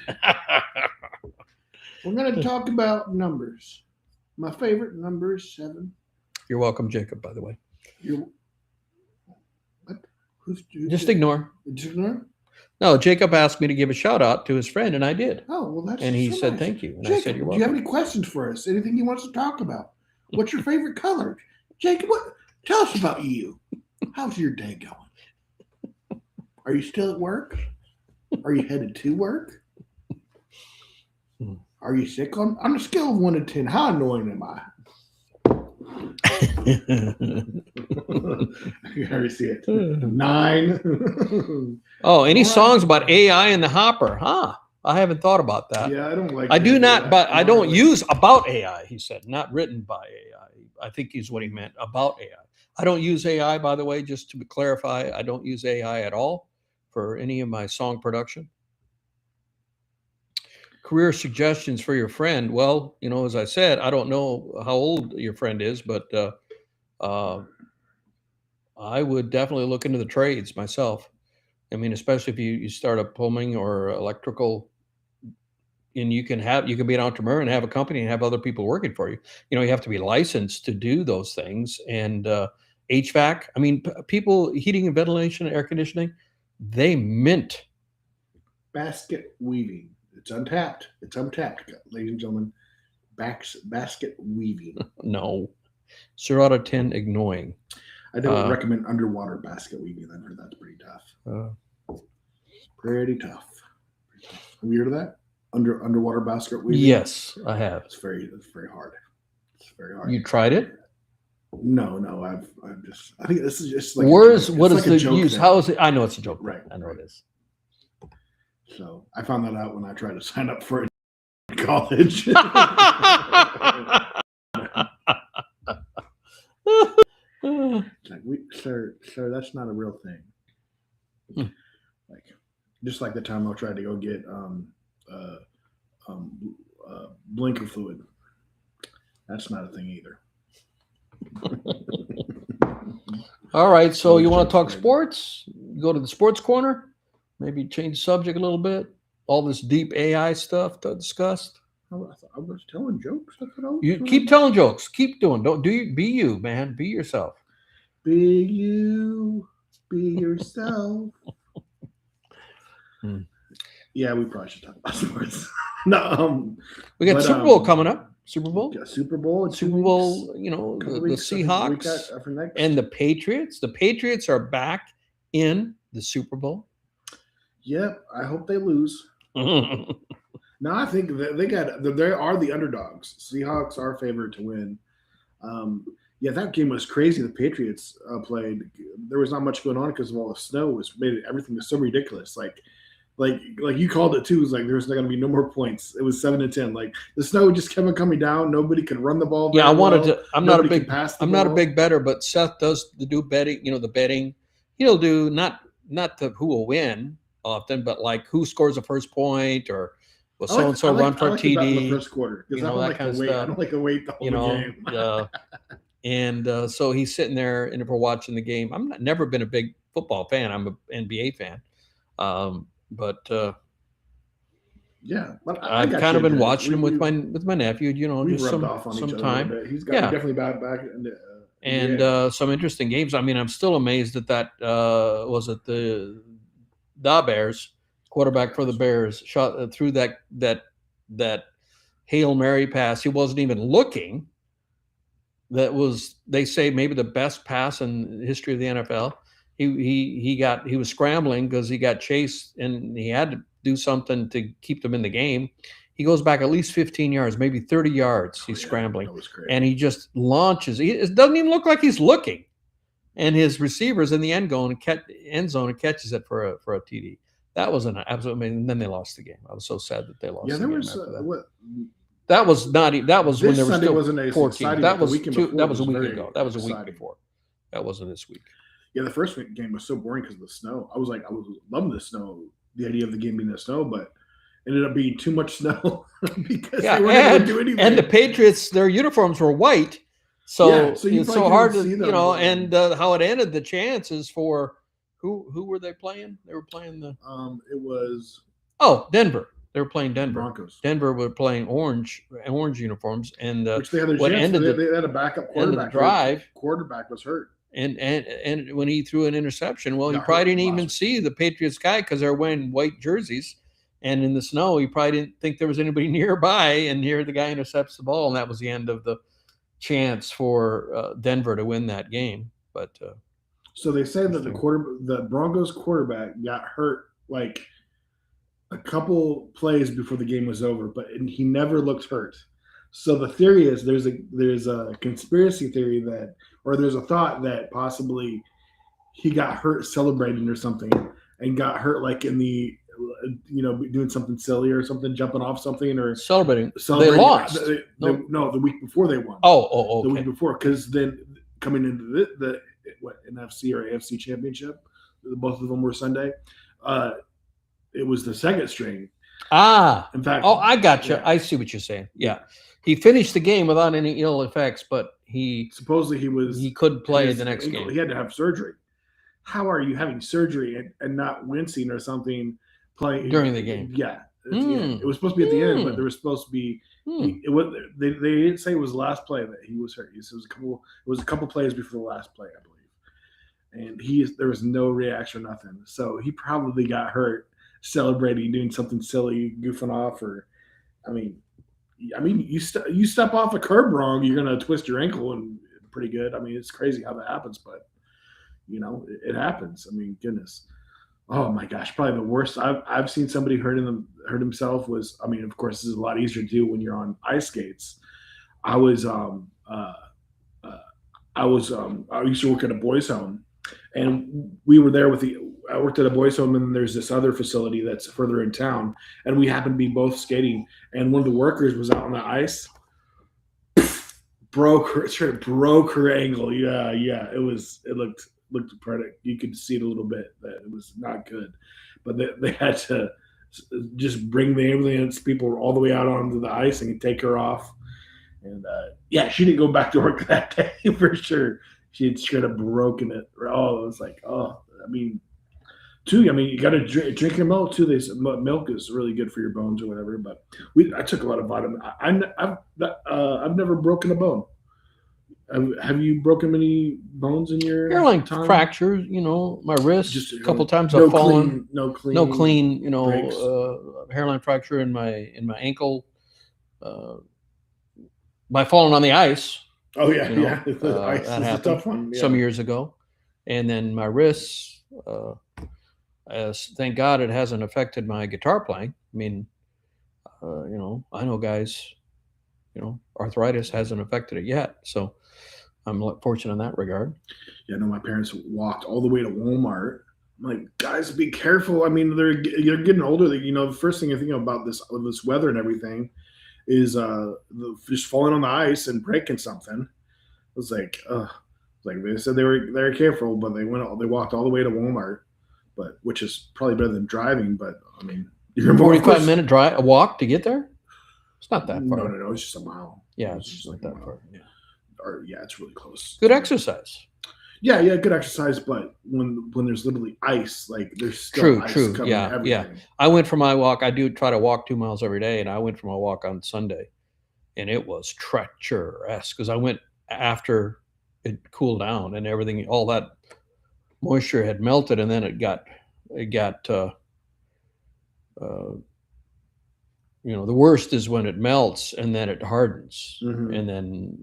We're going to talk about numbers. My favorite number is 7. You're welcome, Jacob, by the way. What? Just ignore. Just ignore? No, Jacob asked me to give a shout out to his friend, and I did. Oh, well, that's And he so said nice. thank you. And Jacob, I said, you're welcome. Do you have any questions for us? Anything he wants to talk about? What's your favorite color? Jacob, tell us about you. How's your day going? Are you still at work? Are you headed to work? Are you sick? On a scale of 1 to 10, how annoying am I? You already see it. 9. Oh, any songs about AI in the hopper? Huh? I haven't thought about that. Yeah, I don't like. I do not, but I don't use about AI. He said, not written by AI. I think is what he meant, about AI. I don't use AI, by the way, just to clarify. I don't use AI at all for any of my song production. Career suggestions for your friend. Well, as I said, I don't know how old your friend is, but I would definitely look into the trades myself. I mean, especially if you start a plumbing or electrical, and you can be an entrepreneur and have a company and have other people working for you. You have to be licensed to do those things. And HVAC, I mean, people, heating and ventilation, air conditioning, They mint. Basket weaving. It's untapped. It's untapped, ladies and gentlemen. Basket weaving. No. 0 out of 10 ignoring. I don't recommend underwater basket weaving. I've heard that's pretty tough. Pretty tough. Have you heard of that? Underwater basket weaving? Yes, I have. It's very hard. It's very hard. You tried it? No. I think this is just like what is the joke use? thing. How is it? I know it's a joke. Right. I know it is. So I found that out when I tried to sign up for it in college. Like, sir, that's not a real thing. Like, just like the time I tried to go get blinker fluid. That's not a thing either. All right, so you want to talk sports? Go to the sports corner. Maybe change the subject a little bit. All this deep AI stuff discussed. I was telling jokes. You keep telling jokes. Keep doing. Don't do you. Be you, man. Be yourself. Be you. Be yourself. Yeah, we probably should talk about sports. No, we got Super Bowl coming up. Super Bowl. Super Bowl. Super Bowl. You know, the Seahawks and the Patriots. The Patriots are back in the Super Bowl. Yep. I hope they lose. No, I think they are the underdogs. Seahawks are favored to win. Yeah, that game was crazy. The Patriots played. There was not much going on because of all the snow. Everything was so ridiculous. Like you called it too. It was like there's not going to be no more points. It was 7-10. Like the snow just kept coming down. Nobody could run the ball. Yeah, I wanted to. I'm not a big better, but Seth does do betting. You know, the betting. He'll do not who will win often, but like who scores the first point or will so and so run for a TD. In the first quarter, you know, that kind of stuff. I don't like to wait the whole game. And so he's sitting there and we're watching the game. Never been a big football fan. I'm an NBA fan. But yeah, but I've kind of been watching him with my nephew. You know, just some time. He's got definitely back. And some interesting games. I mean, I'm still amazed that was it the Bears quarterback for the Bears shot through that Hail Mary pass. He wasn't even looking. That was, they say, maybe the best pass in the history of the NFL. He was scrambling because he got chased and he had to do something to keep them in the game. He goes back at least 15 yards, maybe 30 yards. He's scrambling, and he just launches. It doesn't even look like he's looking, and his receiver's in the end zone and catches it for a TD. That was an absolute amazing. And then they lost the game. I was so sad that they lost. Yeah, the there game was that was not. That was when there was still 14. That was that was a week ago. That was a week before. That wasn't this week. Yeah, the first game was so boring because of the snow. I was loving the snow, the idea of the game being the snow, but it ended up being too much snow because they weren't able to do anything. And the Patriots, their uniforms were white, so it's so hard to And how it ended, the chances for who were they playing? They were playing the. It was Denver. They were playing Denver. Broncos. Denver were playing orange uniforms, and which they had their chance. They had a backup quarterback. Quarterback was hurt. And when he threw an interception, well, he probably didn't even see the Patriots guy because they're wearing white jerseys, and in the snow, he probably didn't think there was anybody nearby. And here the guy intercepts the ball, and that was the end of the chance for Denver to win that game. But so they say that the Broncos quarterback got hurt like a couple plays before the game was over, but he never looks hurt. So the theory is there's a conspiracy theory there's a thought that possibly he got hurt celebrating or something and got hurt like in the doing something silly or something, jumping off something or celebrating. They lost. No, the week before they won. Okay. The week before, because then coming into the NFC or AFC championship, both of them were Sunday. It was the second string. In fact. I got you. Yeah. I see what you're saying. Yeah. He finished the game without any ill effects, but he couldn't play the next game. He had to have surgery. How are you having surgery and not wincing or something playing during the game? Yeah. It was supposed to be at the end, but there was supposed to be it was they didn't say it was the last play that he was hurt. It was a couple plays before the last play, I believe. and there was no reaction, nothing. So he probably got hurt celebrating, doing something silly, goofing off, or I mean, you step off a curb wrong, you're gonna twist your ankle and pretty good. I mean, it's crazy how that happens, but it happens. I mean, goodness. Oh my gosh, probably the worst I've seen somebody hurt himself was. I mean, of course, this is a lot easier to do when you're on ice skates. I was I used to work at a boys' home, and we were there I worked at a boys' home, and there's this other facility that's further in town, and we happened to be both skating, and one of the workers was out on the ice, broke her ankle. Yeah, it looked pretty. You could see it a little bit that it was not good, but they had to just bring the ambulance people all the way out onto the ice and take her off. And yeah, she didn't go back to work that day for sure. She had straight up broken it. Oh, it was like, oh, I mean, too. I mean, you got to drink your milk too. Milk is really good for your bones or whatever. But I took a lot of vitamin. I've never broken a bone. Have you broken many bones in your hairline time? fractures? My wrist. Just a couple times I've fallen. No clean. Hairline fracture in my ankle. By falling on the ice. Oh yeah, yeah. The ice that is happened a tough one. Yeah. Some years ago, and then my wrists. Thank God it hasn't affected my guitar playing. I mean, I know guys. Arthritis hasn't affected it yet, so I'm fortunate in that regard. Yeah, no, my parents walked all the way to Walmart. I'm like, guys, be careful. I mean, they're getting older. The first thing I think about this weather and everything is just falling on the ice and breaking something. It was like, they said they were careful, but they walked all the way to Walmart, but which is probably better than driving. But I mean, you're 45-minute walk to get there. It's not that far. No, it's just a mile. Yeah, it's just not that far. Yeah, yeah, it's really close. Good exercise. Yeah, good exercise, but when there's literally ice, like there's still ice covering everything. Yeah. I went for my walk. I do try to walk 2 miles every day, and I went for my walk on Sunday, and it was treacherous because I went after it cooled down and everything. All that moisture had melted, and then it got the worst is when it melts and then it hardens, and then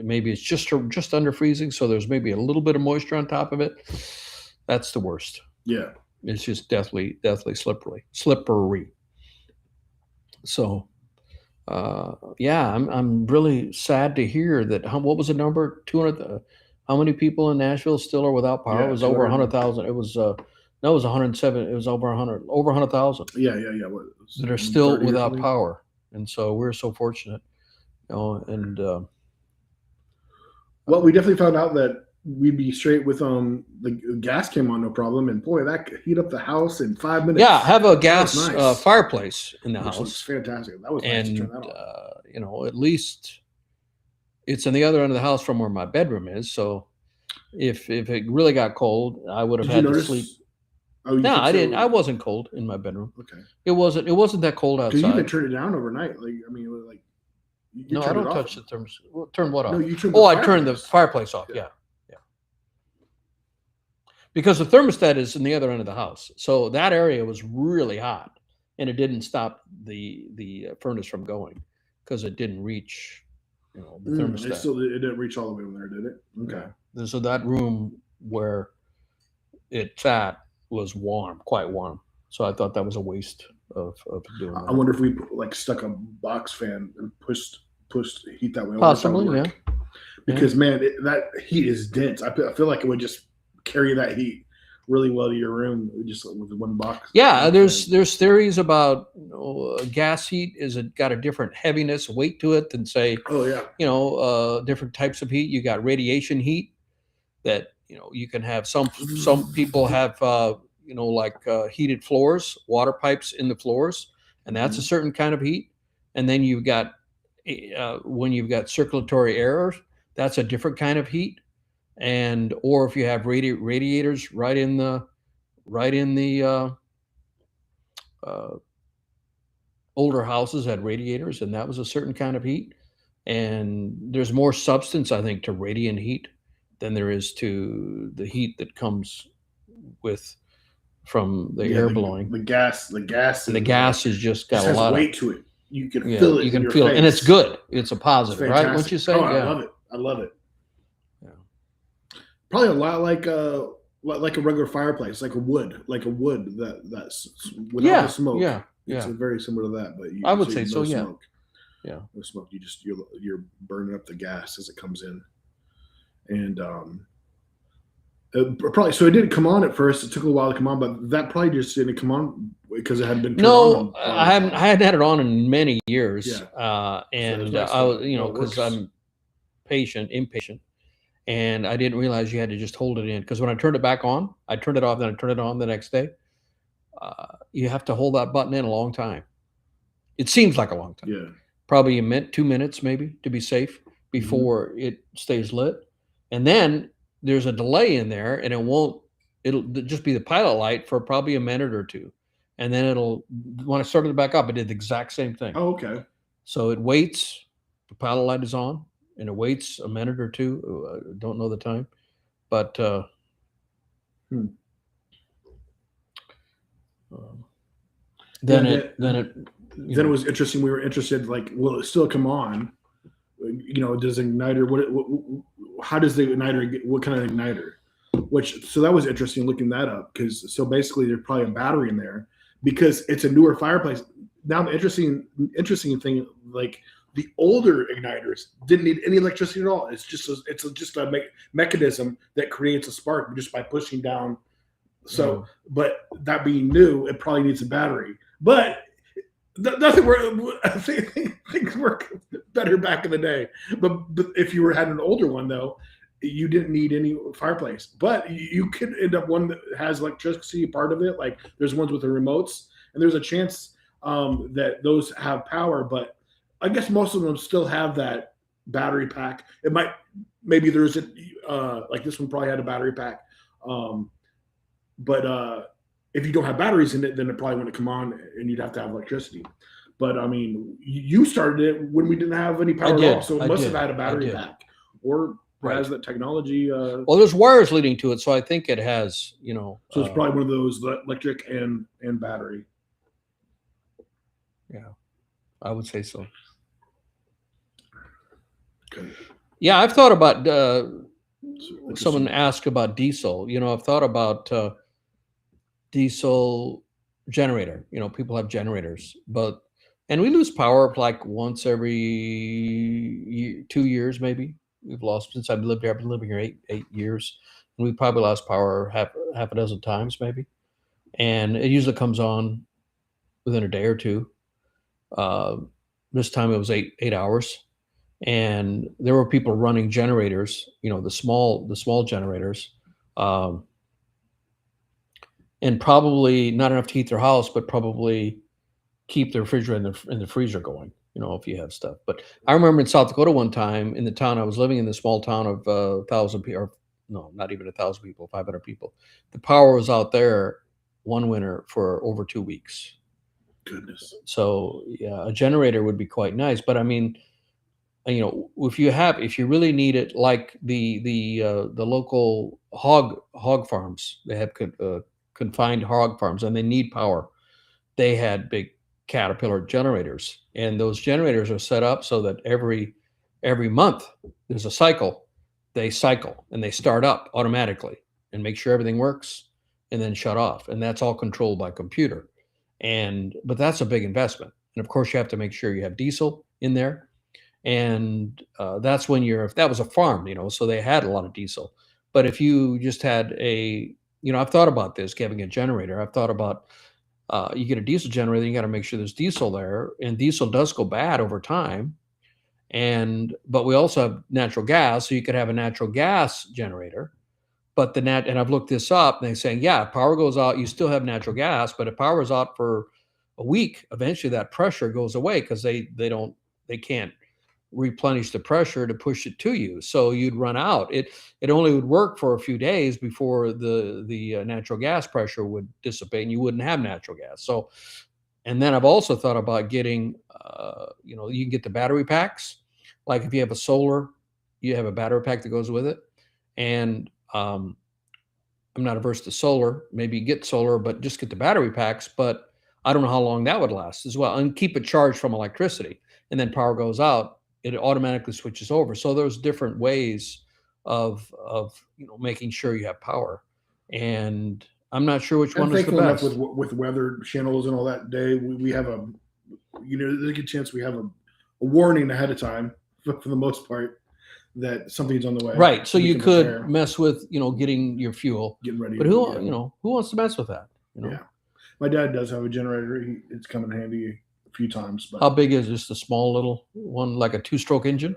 maybe it's just under freezing, so there's maybe a little bit of moisture on top of it. That's the worst. Yeah, it's just deathly slippery. So, I'm really sad to hear that. What was the number? 200. How many people in Nashville still are without power? Yeah, it was over 100,000. It was. No, it was 107. It was over 100,000. Yeah. That are still without power, and so we're so fortunate, And well, we definitely found out that we'd be straight with the gas came on no problem, and boy, that could heat up the house in 5 minutes. Yeah, have a gas fireplace in the house. Was fantastic. That was nice to turn that on. At least it's on the other end of the house from where my bedroom is. So if it really got cold, I would have had to sleep. Oh, no, I didn't. I wasn't cold in my bedroom. Okay. It wasn't that cold outside. Because you even turned it down overnight. Like, I mean, like. No, I don't touch the thermos. Turn what off? No, you turned. I turned the fireplace off. Yeah. Because the thermostat is in the other end of the house, so that area was really hot, and it didn't stop the furnace from going because it didn't reach, the thermostat. It didn't reach all the way over there, did it? Okay. Yeah. So that room where it sat was warm, quite warm. So I thought that was a waste of doing that. I wonder if we stuck a box fan and pushed heat that way. Possibly, yeah. Because man, that heat is dense. I feel like it would just carry that heat really well to your room, just with one box. Yeah, there's theories about gas heat. Is it got a different heaviness, weight to it than say? Oh yeah. Different types of heat. You got radiation heat that you can have. Some people have heated floors, water pipes in the floors, and that's a certain kind of heat. And then you've got when you've got circulatory air, that's a different kind of heat. Or if you have radiators right in the older houses had radiators, and that was a certain kind of heat. And there's more substance, I think, to radiant heat than there is to the heat that comes with from the Yeah, air blowing. the gas, And the gas has just got just a has lot weight of to it. You can yeah. feel it You in can your feel it, and it's face. good. It's a It's positive, right? fantastic. Wouldn't you say? Oh, I Yeah. love it. I love it. Yeah. Probably a lot like a regular fireplace, like a wood that's without Yeah. the smoke. Yeah. It's Yeah. very similar to that, but I would say so. no Yeah. smoke. Yeah. No smoke. You're burning up the gas as it comes in, and probably so it didn't come on at first. It took a while to come on, but that probably just didn't come on because it hadn't been turned on. No, I hadn't had it on in many years. Yeah. And nice I was, though. It because works. I'm impatient, and I didn't realize you had to just hold it in. Because when I turned it back on, I turned it off, then I turned it on the next day. You have to hold that button in a long time. It seems like a long time. Yeah. Probably a minute, 2 minutes, maybe, to be safe before it stays lit. And then there's a delay in there, and it'll just be the pilot light for probably a minute or two. And then when I started it back up, it did the exact same thing. Oh, okay. So it waits, the pilot light is on, and it waits a minute or two. I don't know the time, but then it was interesting. We were interested, like, will it still come on? Does igniter, how does the igniter get, what kind of igniter? So that was interesting looking that up, because so basically there's probably a battery in there because it's a newer fireplace. Now the interesting thing, like the older igniters didn't need any electricity at all. It's just a mechanism that creates a spark just by pushing down. So, but that being new, it probably needs a battery. But nothing things work better back in the day. But if you had an older one though, you didn't need any fireplace. But you could end up one that has electricity part of it. Like there's ones with the remotes, and there's a chance that those have power. But I guess most of them still have that battery pack. Maybe there's like this one probably had a battery pack. But if you don't have batteries in it, then it probably wouldn't come on, and you'd have to have electricity. But I mean, you started it when we didn't have any power at all, so it must have had a battery pack, or has that technology. Well, there's wires leading to it, so I think it has. So it's probably one of those electric and battery. Yeah, I would say so. Okay. Yeah, I've thought about. Someone asked about diesel. I've thought about diesel generator. People have generators, and we lose power like once every 2 years, maybe. We've lost since I've lived here. I've been living here 8 years, and we probably lost power half a dozen times, maybe. And it usually comes on within a day or two. This time it was 8 hours. And there were people running generators, the small generators, and probably not enough to heat their house, but probably keep the refrigerator and the freezer going, if you have stuff. But I remember in South Dakota one time, in the town I was living in, the small town of 1,000 people, or no, not even 1,000 people, 500 people. The power was out there one winter for over 2 weeks. Goodness. So yeah, a generator would be quite nice. But I mean, if you really need it, like the local hog farms, they have confined hog farms, and they need power. They had big Caterpillar generators, and those generators are set up so that every month there's a cycle. They cycle and they start up automatically and make sure everything works, and then shut off, and that's all controlled by computer. But that's a big investment, and of course you have to make sure you have diesel in there. And that's when if that was a farm, so they had a lot of diesel. But if you just had I've thought about this, having a generator. I've thought about, you get a diesel generator, you got to make sure there's diesel there, and diesel does go bad over time. But we also have natural gas, so you could have a natural gas generator. But and I've looked this up, and they're saying, yeah, power goes out, you still have natural gas, but if power is out for a week, eventually that pressure goes away because they can't replenish the pressure to push it to you, so you'd run out. It only would work for a few days before the natural gas pressure would dissipate, and you wouldn't have natural gas. So, and then I've also thought about getting, you can get the battery packs. Like if you have a solar, you have a battery pack that goes with it, And I'm not averse to solar. Maybe get solar, but just get the battery packs. But I don't know how long that would last as well. And keep it charged from electricity. And then power goes out, it automatically switches over. So there's different ways of making sure you have power. And I'm not sure which I'm one is the thankful enough best. with weather channels and all that day. We have there's a good chance we have a warning ahead of time for the most part that something's on the way. Right. So we you can could prepare, getting your fuel. getting ready. But who wants to mess with that? Yeah. My dad does have a generator. It's come in handy a few times. But How big is this? A small little one, like a 2-stroke engine?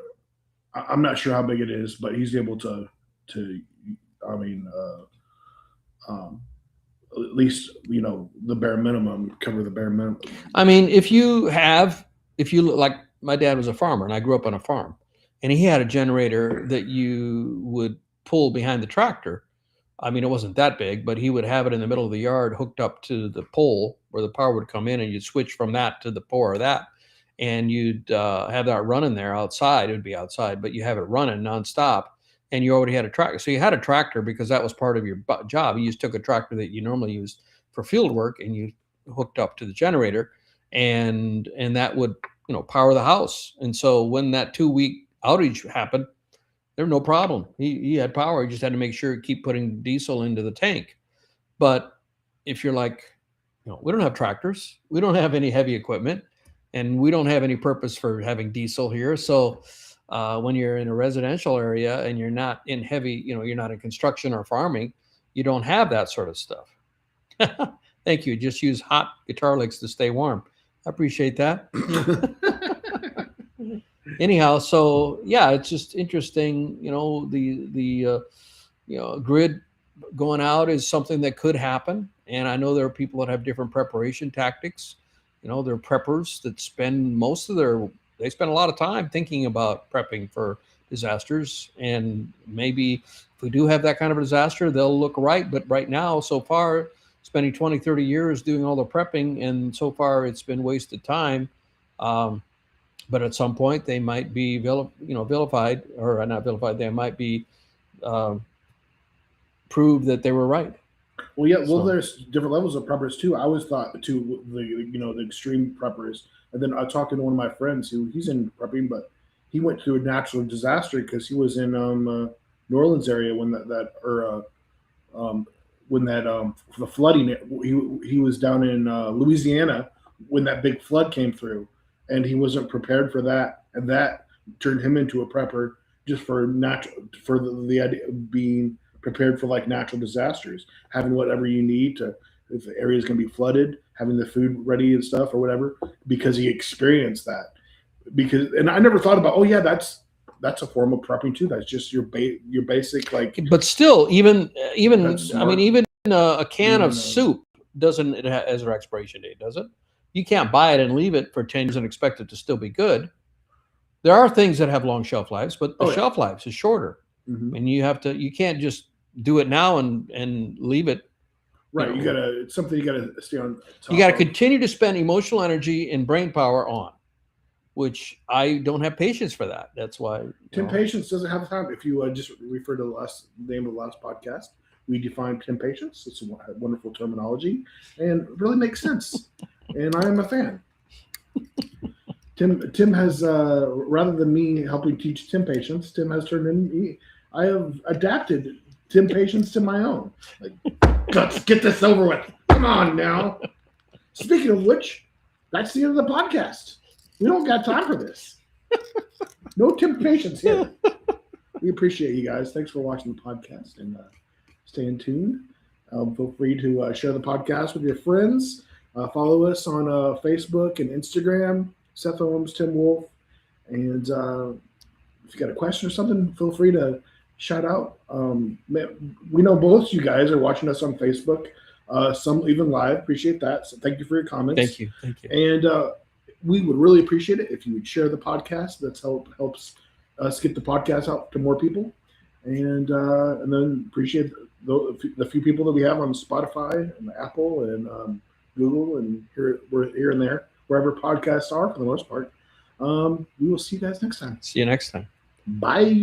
I'm not sure how big it is, but he's able to I mean, at least the bare minimum, cover the bare minimum. I mean, if you like, my dad was a farmer, and I grew up on a farm, and he had a generator that you would pull behind the tractor. I mean, it wasn't that big, but he would have it in the middle of the yard, hooked up to the pole where the power would come in, and you'd switch from that to the pole or that, and you'd have that running there outside. It would be outside, but you have it running nonstop, and you already had a tractor. So you had a tractor because that was part of your job. You just took a tractor that you normally used for field work, and you hooked up to the generator, and that would power the house. And so when that 2-week outage happened, there was no problem. He had power. He just had to make sure to keep putting diesel into the tank. But if you're like, we don't have tractors, we don't have any heavy equipment, and we don't have any purpose for having diesel here. So when you're in a residential area and you're not in heavy, you're not in construction or farming, you don't have that sort of stuff. Thank you. Just use hot guitar licks to stay warm. I appreciate that. Anyhow, so yeah, it's just interesting. The grid going out is something that could happen, and I know there are people that have different preparation tactics. There are preppers that spend they spend a lot of time thinking about prepping for disasters, and maybe if we do have that kind of a disaster, they'll look right. But right now, so far, spending 20, 30 years doing all the prepping, and so far it's been wasted time. But at some point they might be vilified, or not vilified. They might be proved that they were right. Well, yeah. Well, there's different levels of preppers too. I always thought too the extreme preppers, and then I talked to one of my friends he's in prepping, but he went through a natural disaster because he was in New Orleans area when the flooding. He was down in Louisiana when that big flood came through, and he wasn't prepared for that, and that turned him into a prepper just for the idea of being prepared for like natural disasters, having whatever you need if the area is going to be flooded, having the food ready and stuff or whatever, because he experienced that. And I never thought about, that's a form of prepping too. That's just your basic like. But still, even I mean, even a can of soup doesn't it has an expiration date, does it? You can't buy it and leave it for 10 years and expect it to still be good. There are things that have long shelf lives, but the shelf lives is shorter. Mm-hmm. And you can't just do it now and leave it. Right. It's something you gotta stay on top You gotta continue to spend emotional energy and brain power on, which I don't have patience for that. That's why Patience doesn't have time. If you just refer to the name of the last podcast, we defined patience. It's a wonderful terminology and it really makes sense. And I am a fan. Tim has rather than me helping teach Tim patience, Tim has turned in. I have adapted Tim patience to my own. Like, let's get this over with. Come on now. Speaking of which, that's the end of the podcast. We don't got time for this. No Tim patience here. We appreciate you guys. Thanks for watching the podcast and staying tuned. Feel free to share the podcast with your friends. Follow us on Facebook and Instagram. Seth Holmes, Tim Wolf. And if you got a question or something, feel free to shout out. We know both you guys are watching us on Facebook, some even live. Appreciate that. So thank you for your comments. Thank you. And we would really appreciate it if you would share the podcast. That's helps us get the podcast out to more people. And then appreciate the few people that we have on Spotify and Apple and Google and here and there, wherever podcasts are for the most part. We will see you guys next time. See you next time. Bye.